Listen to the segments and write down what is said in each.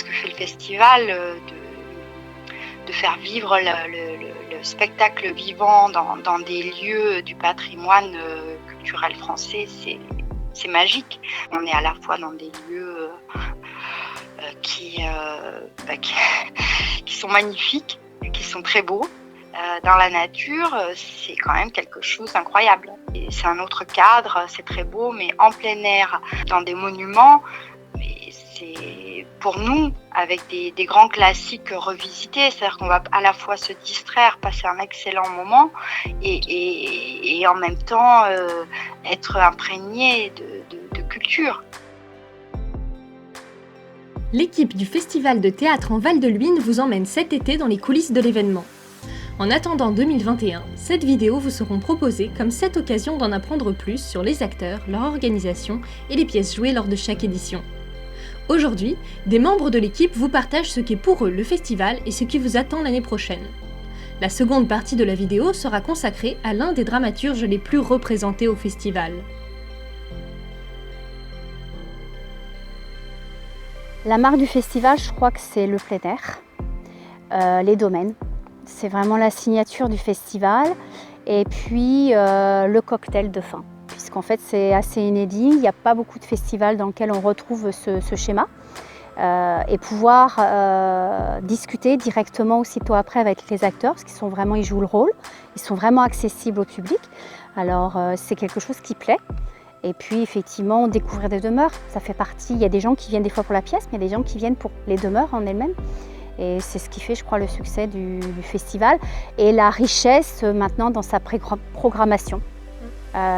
ce que fait le festival, de faire vivre le spectacle vivant dans des lieux du patrimoine culturel français, c'est magique. On est à la fois dans des lieux qui sont magnifiques, qui sont très beaux. Dans la nature, c'est quand même quelque chose d'incroyable. Et c'est un autre cadre, c'est très beau, mais en plein air, dans des monuments, mais c'est pour nous, avec des grands classiques revisités, c'est-à-dire qu'on va à la fois se distraire, passer un excellent moment, et en même temps être imprégné de culture. L'équipe du Festival de théâtre en Val de Luynes vous emmène cet été dans les coulisses de l'événement. En attendant 2021, cette vidéo vous seront proposées comme cette occasion d'en apprendre plus sur les acteurs, leur organisation et les pièces jouées lors de chaque édition. Aujourd'hui, des membres de l'équipe vous partagent ce qu'est pour eux le festival et ce qui vous attend l'année prochaine. La seconde partie de la vidéo sera consacrée à l'un des dramaturges les plus représentés au festival. La marque du festival, je crois que c'est le plein air, les domaines. C'est vraiment la signature du festival. Et puis le cocktail de fin, puisqu'en fait c'est assez inédit. Il n'y a pas beaucoup de festivals dans lesquels on retrouve ce schéma. Et pouvoir discuter directement aussitôt après avec les acteurs, parce ils jouent le rôle, ils sont vraiment accessibles au public. Alors c'est quelque chose qui plaît. Et puis effectivement, découvrir des demeures, ça fait partie. Il y a des gens qui viennent des fois pour la pièce, mais il y a des gens qui viennent pour les demeures en elles-mêmes. Et c'est ce qui fait, je crois, le succès du festival et la richesse maintenant dans sa programmation.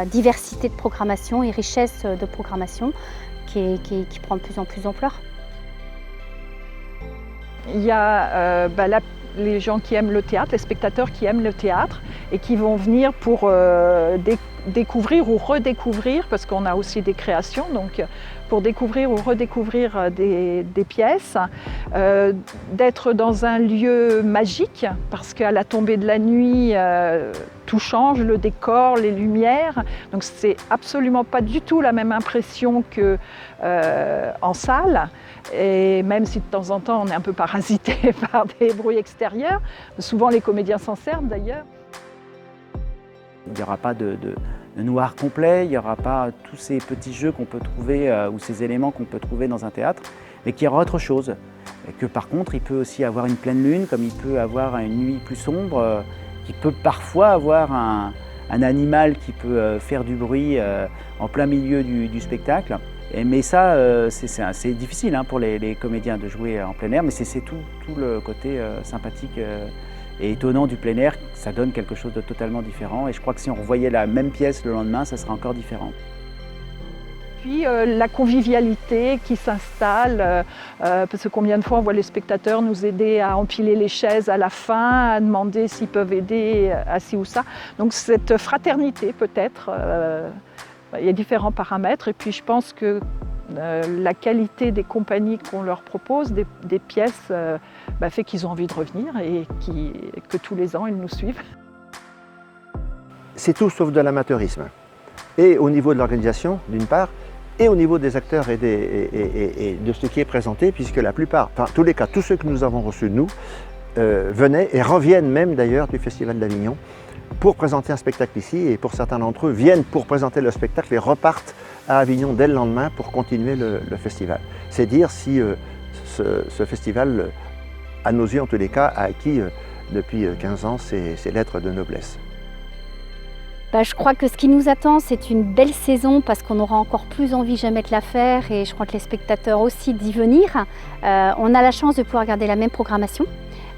Diversité de programmation et richesse de programmation qui prend de plus en plus d'ampleur. Il y a les gens qui aiment le théâtre, les spectateurs qui aiment le théâtre et qui vont venir pour découvrir ou redécouvrir, parce qu'on a aussi des créations, donc pour découvrir ou redécouvrir des pièces, d'être dans un lieu magique, parce qu'à la tombée de la nuit, tout change, le décor, les lumières, donc c'est absolument pas du tout la même impression qu'en salle. Et même si de temps en temps on est un peu parasité par des bruits extérieurs, souvent les comédiens s'en servent d'ailleurs. Il n'y aura pas de noir complet, il n'y aura pas tous ces petits jeux qu'on peut trouver ou ces éléments qu'on peut trouver dans un théâtre, mais qu'il y aura autre chose. Et que par contre, il peut aussi avoir une pleine lune, comme il peut avoir une nuit plus sombre, qu'il peut parfois avoir un animal qui peut faire du bruit en plein milieu du spectacle. Mais ça, c'est difficile pour les comédiens de jouer en plein air, mais c'est tout le côté sympathique et étonnant du plein air. Ça donne quelque chose de totalement différent. Et je crois que si on revoyait la même pièce le lendemain, ça serait encore différent. Puis la convivialité qui s'installe, parce que combien de fois on voit les spectateurs nous aider à empiler les chaises à la fin, à demander s'ils peuvent aider à ci ou ça. Donc cette fraternité peut-être. Il y a différents paramètres et puis je pense que la qualité des compagnies qu'on leur propose, des pièces, fait qu'ils ont envie de revenir et que tous les ans ils nous suivent. C'est tout sauf de l'amateurisme. Et au niveau de l'organisation d'une part, et au niveau des acteurs et de ce qui est présenté, puisque la plupart, enfin tous les cas, tous ceux que nous avons reçus nous, venaient et reviennent même d'ailleurs du Festival d'Avignon pour présenter un spectacle ici, et pour certains d'entre eux viennent pour présenter le spectacle et repartent à Avignon dès le lendemain pour continuer le festival. C'est dire si ce festival, à nos yeux en tous les cas, a acquis depuis 15 ans ses lettres de noblesse. Je crois que ce qui nous attend, c'est une belle saison parce qu'on aura encore plus envie jamais de la faire et je crois que les spectateurs aussi d'y venir. On a la chance de pouvoir garder la même programmation.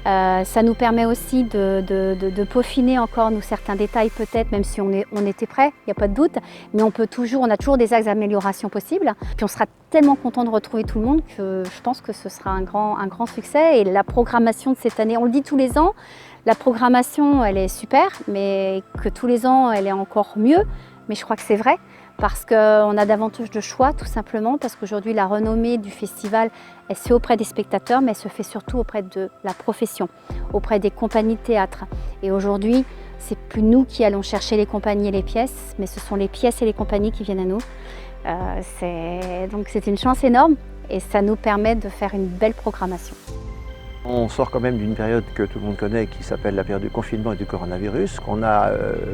Ça nous permet aussi de peaufiner encore certains détails peut-être, même si on était prêt, il n'y a pas de doute, mais on a toujours des axes d'amélioration possibles. Puis on sera tellement content de retrouver tout le monde que je pense que ce sera un grand succès. Et la programmation de cette année, on le dit tous les ans, la programmation elle est super, mais que tous les ans elle est encore mieux, mais je crois que c'est vrai. Parce qu'on a davantage de choix, tout simplement, parce qu'aujourd'hui, la renommée du festival, elle se fait auprès des spectateurs, mais elle se fait surtout auprès de la profession, auprès des compagnies de théâtre. Et aujourd'hui, c'est plus nous qui allons chercher les compagnies et les pièces, mais ce sont les pièces et les compagnies qui viennent à nous. Donc c'est une chance énorme. et ça nous permet de faire une belle programmation. On sort quand même d'une période que tout le monde connaît qui s'appelle la période du confinement et du coronavirus, qu'on a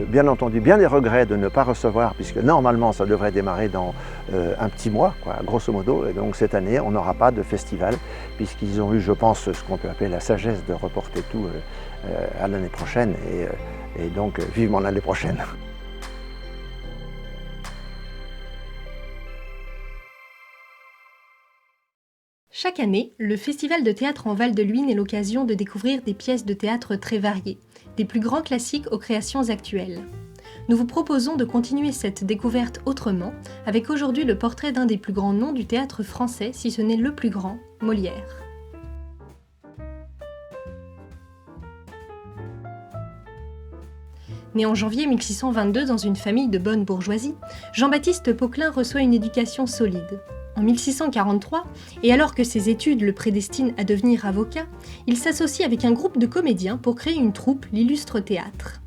bien entendu bien des regrets de ne pas recevoir, puisque normalement ça devrait démarrer dans un petit mois, quoi, grosso modo. Et donc cette année, on n'aura pas de festival, puisqu'ils ont eu, je pense, ce qu'on peut appeler la sagesse de reporter tout à l'année prochaine, et donc vivement l'année prochaine. Chaque année, le Festival de théâtre en Val de Luynes est l'occasion de découvrir des pièces de théâtre très variées, des plus grands classiques aux créations actuelles. Nous vous proposons de continuer cette découverte autrement, avec aujourd'hui le portrait d'un des plus grands noms du théâtre français, si ce n'est le plus grand, Molière. Né en janvier 1622 dans une famille de bonne bourgeoisie, Jean-Baptiste Poquelin reçoit une éducation solide. En 1643, et alors que ses études le prédestinent à devenir avocat, il s'associe avec un groupe de comédiens pour créer une troupe, l'Illustre Théâtre.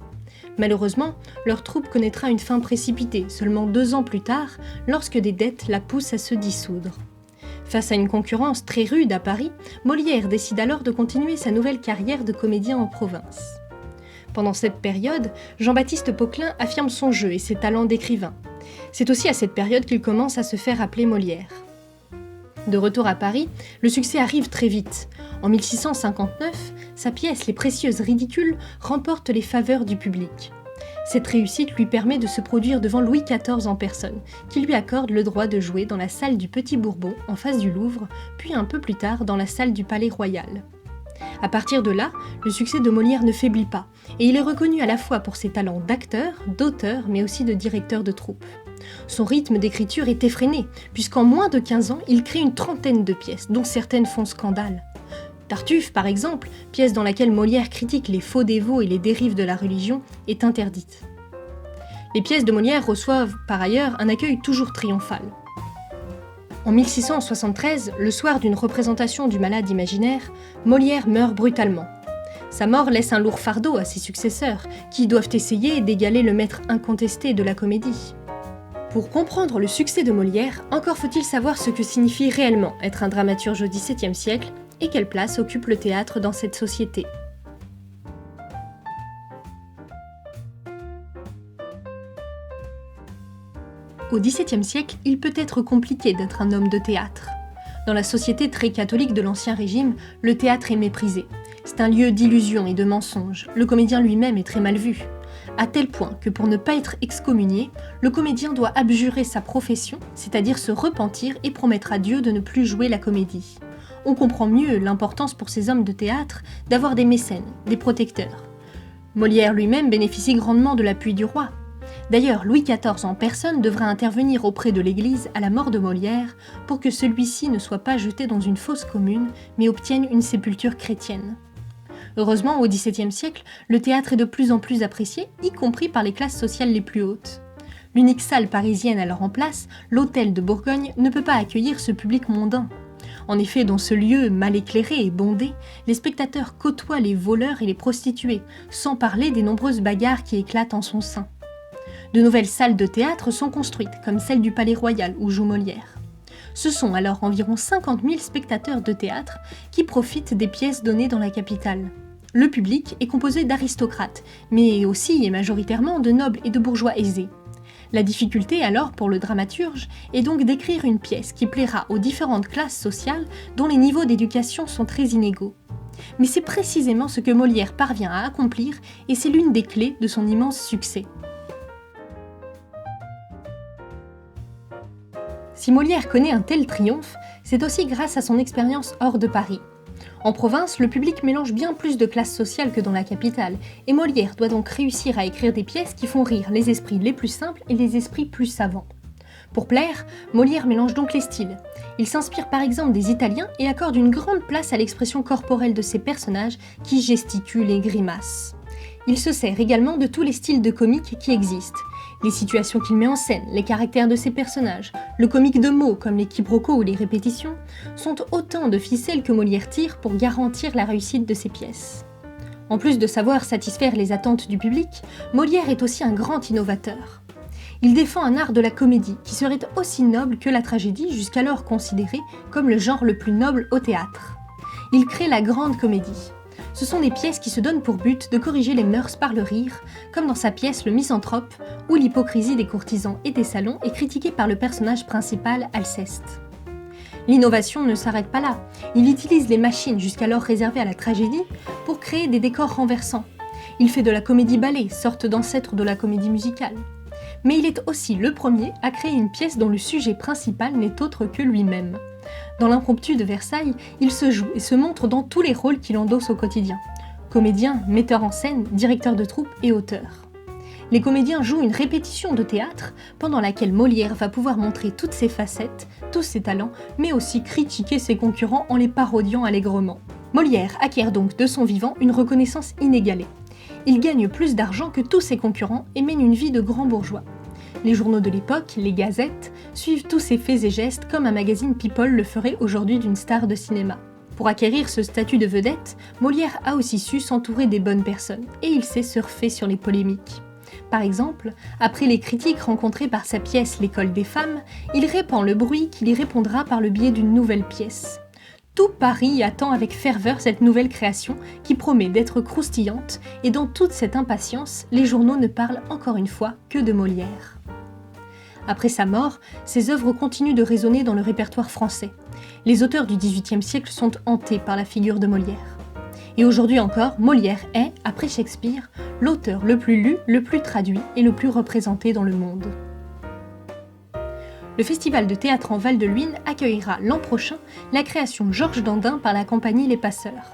Malheureusement, leur troupe connaîtra une fin précipitée, seulement 2 ans plus tard, lorsque des dettes la poussent à se dissoudre. Face à une concurrence très rude à Paris, Molière décide alors de continuer sa nouvelle carrière de comédien en province. Pendant cette période, Jean-Baptiste Poquelin affirme son jeu et ses talents d'écrivain. C'est aussi à cette période qu'il commence à se faire appeler Molière. De retour à Paris, le succès arrive très vite. En 1659, sa pièce Les Précieuses Ridicules remporte les faveurs du public. Cette réussite lui permet de se produire devant Louis XIV en personne, qui lui accorde le droit de jouer dans la salle du Petit Bourbon en face du Louvre, puis un peu plus tard dans la salle du Palais Royal. À partir de là, le succès de Molière ne faiblit pas, et il est reconnu à la fois pour ses talents d'acteur, d'auteur, mais aussi de directeur de troupe. Son rythme d'écriture est effréné, puisqu'en moins de 15 ans, il crée une trentaine de pièces, dont certaines font scandale. Tartuffe, par exemple, pièce dans laquelle Molière critique les faux dévots et les dérives de la religion, est interdite. Les pièces de Molière reçoivent, par ailleurs, un accueil toujours triomphal. En 1673, le soir d'une représentation du Malade imaginaire, Molière meurt brutalement. Sa mort laisse un lourd fardeau à ses successeurs, qui doivent essayer d'égaler le maître incontesté de la comédie. Pour comprendre le succès de Molière, encore faut-il savoir ce que signifie réellement être un dramaturge au XVIIe siècle et quelle place occupe le théâtre dans cette société. Au XVIIe siècle, il peut être compliqué d'être un homme de théâtre. Dans la société très catholique de l'Ancien Régime, le théâtre est méprisé. C'est un lieu d'illusions et de mensonges. Le comédien lui-même est très mal vu. À tel point que pour ne pas être excommunié, le comédien doit abjurer sa profession, c'est-à-dire se repentir et promettre à Dieu de ne plus jouer la comédie. On comprend mieux l'importance pour ces hommes de théâtre d'avoir des mécènes, des protecteurs. Molière lui-même bénéficie grandement de l'appui du roi. D'ailleurs, Louis XIV en personne devra intervenir auprès de l'Église à la mort de Molière pour que celui-ci ne soit pas jeté dans une fosse commune, mais obtienne une sépulture chrétienne. Heureusement, au XVIIe siècle, le théâtre est de plus en plus apprécié, y compris par les classes sociales les plus hautes. L'unique salle parisienne alors en place, l'Hôtel de Bourgogne, ne peut pas accueillir ce public mondain. En effet, dans ce lieu mal éclairé et bondé, les spectateurs côtoient les voleurs et les prostituées, sans parler des nombreuses bagarres qui éclatent en son sein. De nouvelles salles de théâtre sont construites, comme celle du Palais Royal où joue Molière. Ce sont alors environ 50 000 spectateurs de théâtre qui profitent des pièces données dans la capitale. Le public est composé d'aristocrates, mais aussi et majoritairement de nobles et de bourgeois aisés. La difficulté alors pour le dramaturge est donc d'écrire une pièce qui plaira aux différentes classes sociales dont les niveaux d'éducation sont très inégaux. Mais c'est précisément ce que Molière parvient à accomplir et c'est l'une des clés de son immense succès. Si Molière connaît un tel triomphe, c'est aussi grâce à son expérience hors de Paris. En province, le public mélange bien plus de classes sociales que dans la capitale, et Molière doit donc réussir à écrire des pièces qui font rire les esprits les plus simples et les esprits plus savants. Pour plaire, Molière mélange donc les styles. Il s'inspire par exemple des Italiens et accorde une grande place à l'expression corporelle de ses personnages qui gesticulent et grimacent. Il se sert également de tous les styles de comique qui existent. Les situations qu'il met en scène, les caractères de ses personnages, le comique de mots comme les quiproquos ou les répétitions, sont autant de ficelles que Molière tire pour garantir la réussite de ses pièces. En plus de savoir satisfaire les attentes du public, Molière est aussi un grand innovateur. Il défend un art de la comédie qui serait aussi noble que la tragédie, jusqu'alors considérée comme le genre le plus noble au théâtre. Il crée la grande comédie. Ce sont des pièces qui se donnent pour but de corriger les mœurs par le rire, comme dans sa pièce Le Misanthrope, où l'hypocrisie des courtisans et des salons est critiquée par le personnage principal, Alceste. L'innovation ne s'arrête pas là. Il utilise les machines jusqu'alors réservées à la tragédie pour créer des décors renversants. Il fait de la comédie-ballet, sorte d'ancêtre de la comédie musicale. Mais il est aussi le premier à créer une pièce dont le sujet principal n'est autre que lui-même. Dans l'impromptu de Versailles, il se joue et se montre dans tous les rôles qu'il endosse au quotidien. Comédien, metteur en scène, directeur de troupe et auteur. Les comédiens jouent une répétition de théâtre pendant laquelle Molière va pouvoir montrer toutes ses facettes, tous ses talents, mais aussi critiquer ses concurrents en les parodiant allègrement. Molière acquiert donc de son vivant une reconnaissance inégalée. Il gagne plus d'argent que tous ses concurrents et mène une vie de grand bourgeois. Les journaux de l'époque, les gazettes, suivent tous ses faits et gestes comme un magazine People le ferait aujourd'hui d'une star de cinéma. Pour acquérir ce statut de vedette, Molière a aussi su s'entourer des bonnes personnes et il sait surfer sur les polémiques. Par exemple, après les critiques rencontrées par sa pièce L'école des femmes, il répand le bruit qu'il y répondra par le biais d'une nouvelle pièce. Tout Paris attend avec ferveur cette nouvelle création qui promet d'être croustillante et dans toute cette impatience, les journaux ne parlent encore une fois que de Molière. Après sa mort, ses œuvres continuent de résonner dans le répertoire français. Les auteurs du XVIIIe siècle sont hantés par la figure de Molière. Et aujourd'hui encore, Molière est, après Shakespeare, l'auteur le plus lu, le plus traduit et le plus représenté dans le monde. Le Festival de théâtre en Val de Luynes accueillera l'an prochain la création Georges Dandin par la compagnie Les Passeurs.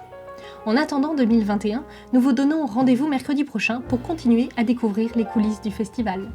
En attendant 2021, nous vous donnons rendez-vous mercredi prochain pour continuer à découvrir les coulisses du festival.